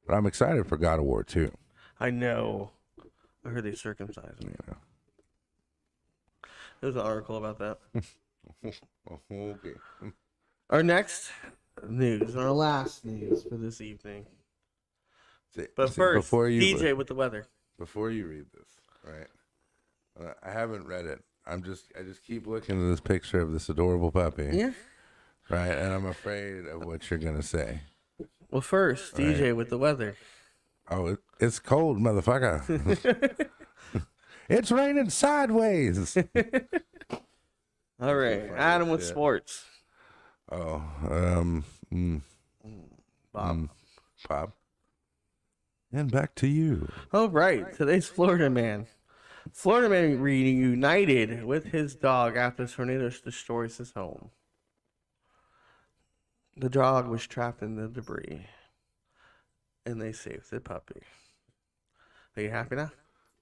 But I'm excited for God of War 2. I know. I heard they circumcised me. You know. There's an article about that. Okay. Our next news, and our last news for this evening. But first, before you DJ with the weather. Before you read this, right? I haven't read it. I just keep looking at this picture of this adorable puppy. Yeah. Right, and I'm afraid of what you're gonna say. Well, first, DJ with the weather. Oh, it's cold, motherfucker. It's raining sideways. All right, Adam with sports. Oh, Bob. Bob. And back to you. All right, today's Florida man. Florida man reunited with his dog after tornado destroys his home. The dog was trapped in the debris, and they saved the puppy. Are you happy now?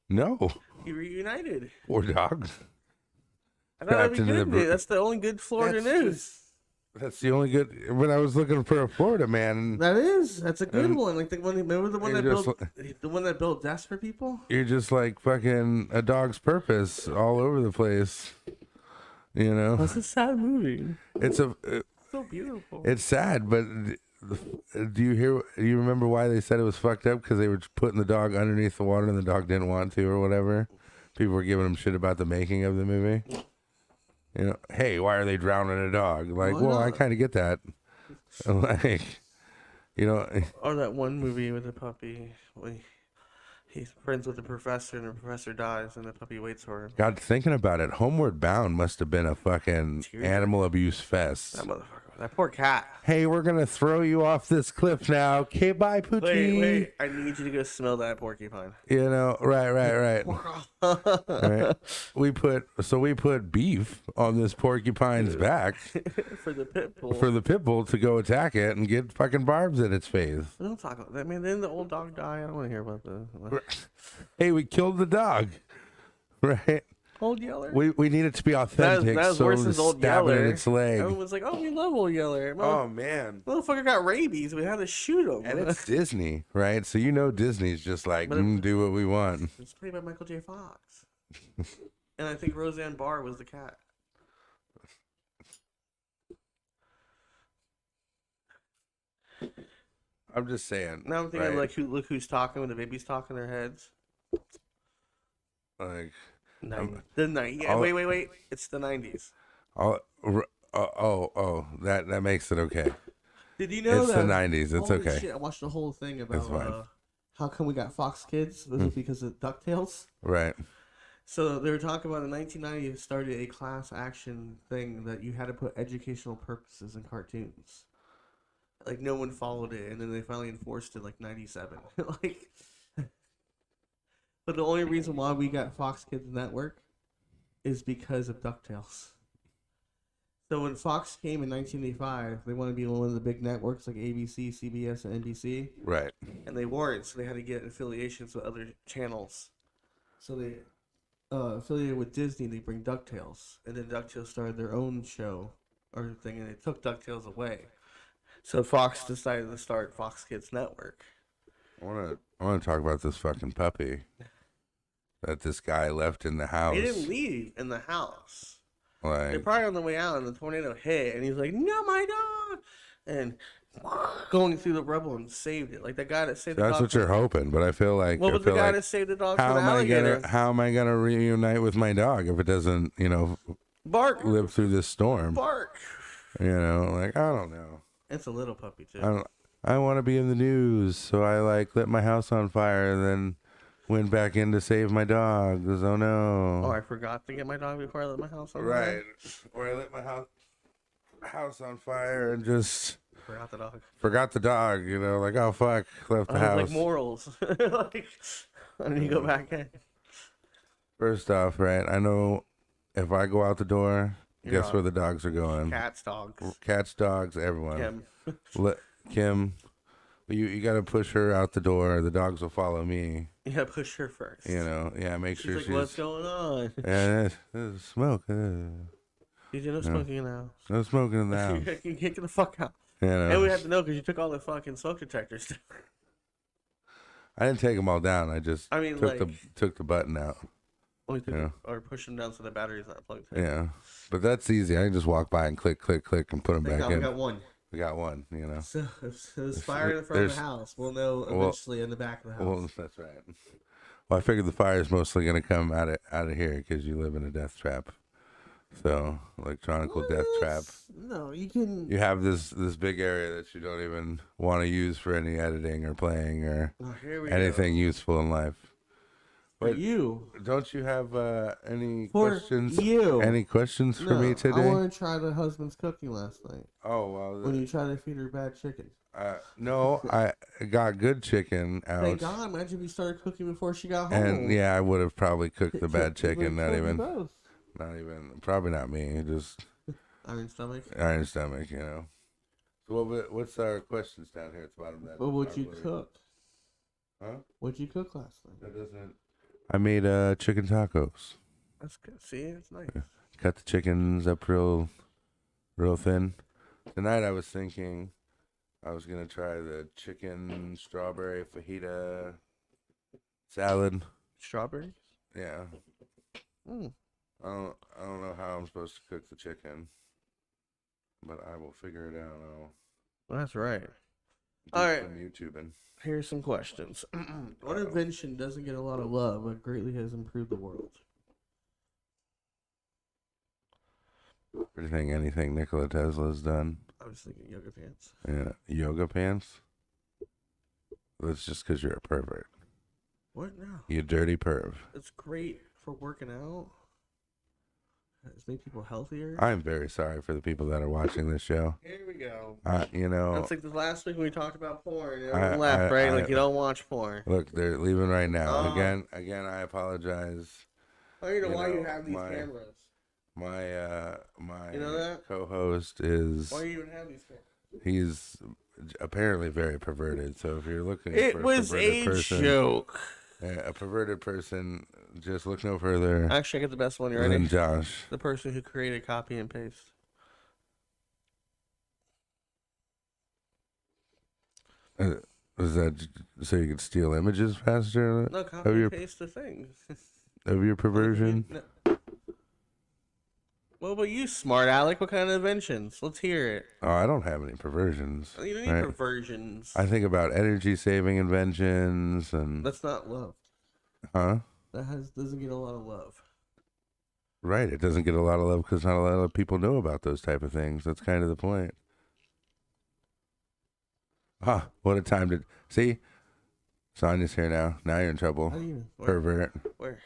No, He reunited. poor dog. I thought that'd Trapped be in the good. debris. That's the only good Florida That's news. That's the only good. When I was looking for a Florida man, That's a good And- one. Like the one, remember the one that You're built the one that built desks for people. you're just like fucking A Dog's Purpose all over the place. You know, That's a sad movie. it's So beautiful. it's sad, but do you remember why they said it was fucked up? Because they were putting the dog underneath the water and the dog didn't want to or whatever. People were giving them shit about the making of the movie. You know, hey, why are they drowning a dog? Like, Why well, I not? kind of get that. Like, you know, Or that one movie with the puppy. He's friends with the professor, and the professor dies, and the puppy waits for him. God, thinking about it, Homeward Bound must have been a fucking Tearjerker. animal abuse fest. That motherfucker. That poor cat. Hey, we're gonna throw you off this cliff now. Okay, bye, Poochie. Wait. I need you to go smell that porcupine. You know, right. Right. We put beef on this porcupine's back For the pit bull. for the pit bull to go attack it and get fucking barbs in its face. Don't talk about that. Man, then the old dog die. I don't want to hear about the. Hey, we killed the dog. Right? Old Yeller. We need it to be authentic. That was so worse than Old stab it in Yeller. its leg. Everyone was like, "Oh, we love Old Yeller." Oh man. Motherfucker got rabies. We had to shoot him. And it's Disney, right? So Disney's just like, do what we want. It's played by Michael J. Fox. And I think Roseanne Barr was the cat. I'm just saying. Now I'm thinking, right? look who's talking when the baby's talking their heads. Like, The 90s. Yeah, wait. It's the 90s. That makes it okay. Did you know it's that? the 90s. It's Holy okay. Shit, I watched the whole thing It's fine. about how come we got Fox Kids. This is because of DuckTales. Right. So they were talking about in 1990 it started a class action thing that you had to put educational purposes in cartoons. Like no one followed it, and then they finally enforced it like 97. Like, but the only reason why we got Fox Kids Network is because of DuckTales. So when Fox came in 1985, they wanted to be one of the big networks like ABC, CBS, and NBC. Right. And they weren't, so they had to get affiliations with other channels. So they affiliated with Disney. They bring DuckTales, and then DuckTales started their own show or thing, and they took DuckTales away. So Fox decided to start Fox Kids Network. I want to talk about this fucking puppy that this guy left in the house. He didn't leave in the house. Like, They're probably on the way out, and the tornado hit, and he's like, "No, my dog!" And going through the rubble and saved it. Like the guy that saved the dog. that's what you're hoping, but I feel like Well, but the guy like, that saved the dog how from the alligator. how am I gonna reunite with my dog if it doesn't Bark. live through this storm? Bark. Like, I don't know. It's a little puppy too. I want to be in the news, so I lit my house on fire and then went back in to save my dog. Because oh no! Oh, I forgot to get my dog before I lit my house on Right, fire. or I lit my house on fire and just Forgot the dog. forgot the dog. Like, oh fuck, left the house. Like morals. Like, I need to go back in. First off, right, I know if I go out the door, guess where the dogs are going? Cats, dogs. Cats, dogs, everyone. Kim. Kim, you got to push her out the door. The dogs will follow me. You gotta push her first. Yeah, make She's sure like, she's. what's going on? Yeah, there's smoke. Did you know smoking in the house? No smoking in the house. You can't get the fuck out. You know. And we have to know because you took all the fucking smoke detectors. I didn't take them all down. I just took the button out. Or push them down so the battery's not plugged in. Yeah, but that's easy. I can just walk by and click, and put them back in. We got one. We got one. So if there's fire in the front of the house, we'll know eventually in the back of the house. Well, that's right. Well, I figured the fire is mostly going to come out of here because you live in a death trap. So, electronical death trap. No, you can. You have this big area that you don't even want to use for any editing or playing or anything useful in life. But you don't you have any for questions? You any questions for me today? I want to try the husband's cooking last night. Oh well. When you try to feed her bad chicken. No, I got good chicken out. Thank God! Imagine if you started cooking before she got home. And yeah, I would have probably cooked the bad chicken. Not even. Both. Not even. Probably not me. Just iron stomach. Iron stomach. So what's our questions down here at the bottom of that? What would you cook? Huh? What'd you cook last night? That doesn't. I made chicken tacos. That's good. See, it's nice. Cut the chickens up real thin. Tonight I was thinking I was gonna try the chicken strawberry fajita salad. Strawberries? Yeah. I don't know how I'm supposed to cook the chicken, but I will figure it out. That's right. All right. Some YouTubing. Here's some questions. What invention doesn't get a lot of love but greatly has improved the world? Anything Nikola Tesla's done? I was thinking yoga pants. Yeah, yoga pants? That's just because you're a pervert. What now? You dirty perv. It's great for working out. It's made people healthier. I'm very sorry for the people that are watching this show. Here we go. That's like the last week when we talked about porn. Everyone left, right? You don't watch porn. Look, they're leaving right now. Again, I apologize. I don't know why you have these cameras. My you know that? Co-host is. Why do you even have these cameras? He's apparently very perverted. So if you're looking for a perverted person, joke. A perverted person. Just look no further Actually, I get the best one. You than ready? Josh. The person who created copy and paste. Is that so you can steal images faster No, copy your- and paste the thing. of your perversion? No. What about you, smart Alec? What kind of inventions? Let's hear it. Oh, I don't have any perversions. You don't need right? perversions. I think about energy saving inventions and That's not love. huh? Doesn't get a lot of love. Right. It doesn't get a lot of love because not a lot of people know about those type of things. That's kind of the point. Ah, what a time to see. Sonia's here now. Now you're in trouble. How do you? Pervert. Where?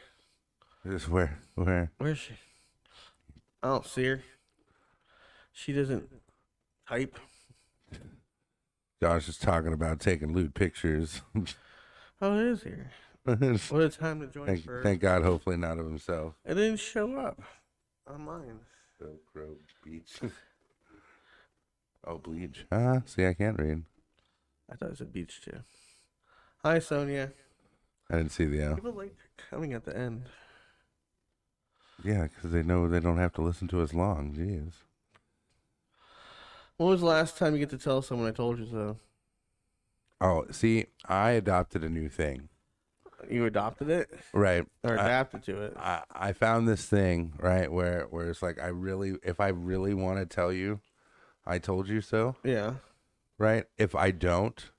Just where? Where? Where's she? I don't see her. She doesn't type. Josh is talking about taking lewd pictures. Oh, it is here. What a time to join for. Thank God, hopefully not of himself. It didn't show up on mine. Velcro beach. Oh, bleach. See, I can't read. I thought it said beach too. Hi, Sonia. I didn't see the L. People like coming at the end. Yeah, because they know they don't have to listen to us long. Jeez. When was the last time you get to tell someone I told you so? Oh, see, I adopted a new thing. You adopted it? Right. Or adapted to it? I found this thing, right, where it's like if I really want to tell you, I told you so, Yeah. right? If I don't,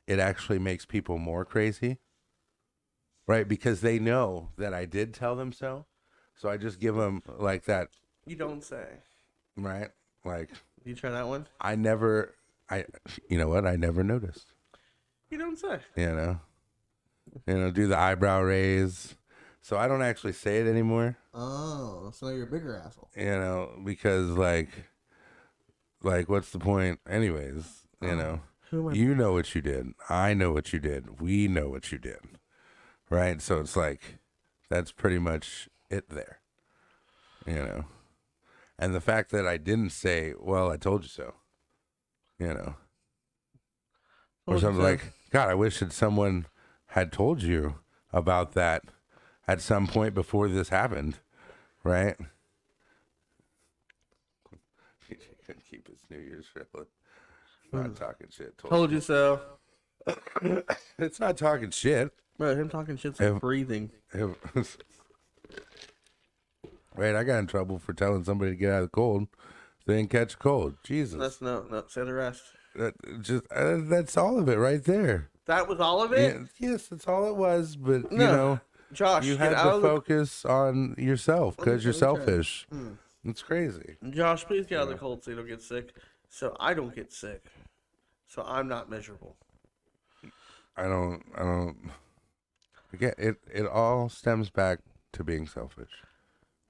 it actually makes people more crazy, right? Because they know that I did tell them so. So I just give them like that, You don't say. right? Like, Do you try that one? you know what? I never noticed, You don't say. you know, do the eyebrow raise. So I don't actually say it anymore. Oh, so now you're a bigger asshole. You know, because like what's the point anyways, you know? Who am I? You know what you did. I know what you did. We know what you did. Right? So it's like that's pretty much it there. You know. And the fact that I didn't say, well, I told you so. You know. Or something like, God, I wish that someone had told you about that at some point before this happened. Right? He couldn't keep his New Year's triplet. Not talking shit. Told you so. It's not talking shit. Bro, him talking shit's like breathing. Wait, I got in trouble for telling somebody to get out of the cold. They didn't catch a cold. Jesus. That's no. Say the rest. That's all of it right there. That was all of it? Yeah, yes, that's all it was. But, No. you know, Josh, you get had out to of the... focus on yourself because you're Let me try. selfish. It's crazy. Josh, please get out of the cold so you don't get sick. So I don't get sick. So I'm not miserable. I don't. Again, it all stems back to being selfish.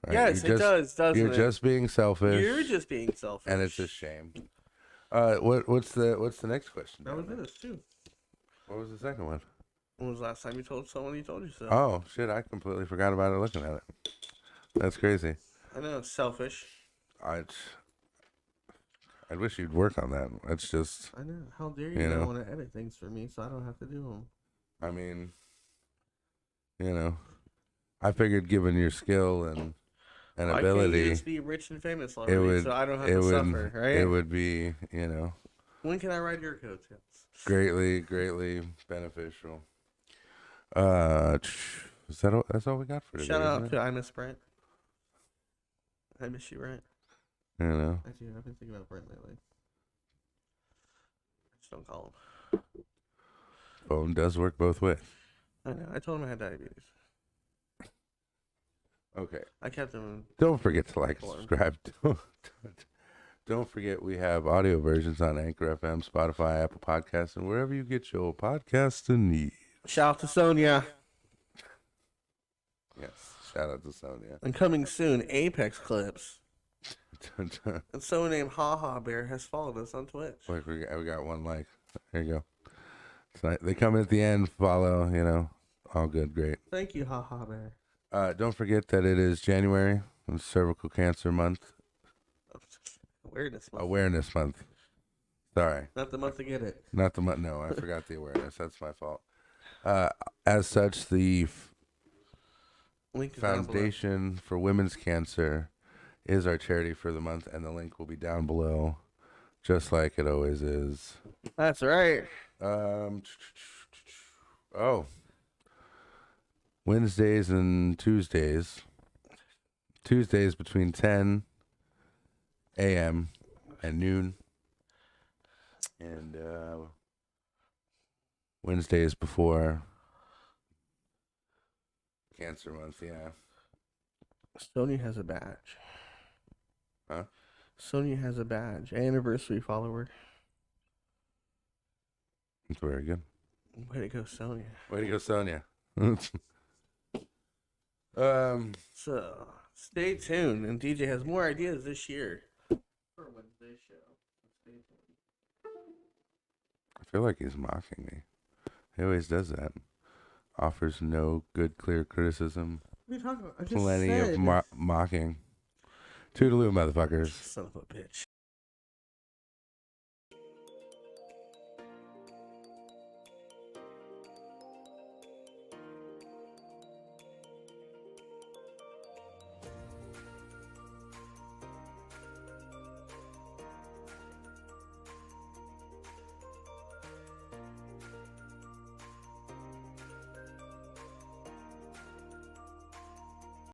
Right? Yes, it does, doesn't You're it? just being selfish. You're just being selfish. and it's a shame. What's the next question? That was it, too. What was the second one? When was the last time you told someone you told you so? Oh shit! I completely forgot about it. Looking at it, that's crazy. I know, it's selfish. I wish you'd work on that. That's just. I know. How dare you not want to edit things for me so I don't have to do them? I mean, you know, I figured given your skill and Why ability, can't you just be rich and famous already so I don't have to suffer, right? It would be, you know. When can I ride your coattails? Greatly beneficial. Is that that's all we got for today? Shout out isn't to it? I Miss Brent. I miss you, Brent. You know, I do. I've been thinking about Brent lately. I just don't call him. phone does work both ways. I know. I told him I had diabetes. Okay. I kept him. Don't forget to like, Hold on. subscribe. Don't forget we have audio versions on Anchor FM, Spotify, Apple Podcasts, and wherever you get your podcasts and needs. Shout out to Sonia. Yes. Shout out to Sonia. And coming soon, Apex clips. And someone named Haha Bear has followed us on Twitch. Wait, we got one like. There you go. So they come in at the end, follow, you know, all good, great. Thank you, Haha Bear. Don't forget that it is January, it's Cervical Cancer Month. Awareness month. Awareness Month. Sorry. Not the month to get it. Not the month. No, I forgot the awareness. That's my fault. As such, the Link is down below. Foundation for Women's Cancer is our charity for the month, and the link will be down below, just like it always is. That's right. Oh. Wednesdays and Tuesdays. Tuesdays between 10 a.m. and noon. And Wednesdays before Cancer Month, yeah. Sonya has a badge. Huh? Sonya has a badge. Anniversary follower. That's very good. Way to go, Sonya. Way to go, Sonia. So, stay tuned. And DJ has more ideas this year for Wednesday's show. Stay tuned. I feel like he's mocking me. He always does that. Offers no good, clear criticism. What are you talking about? I just Plenty said. of mocking. Toodaloo, motherfuckers. Son of a bitch.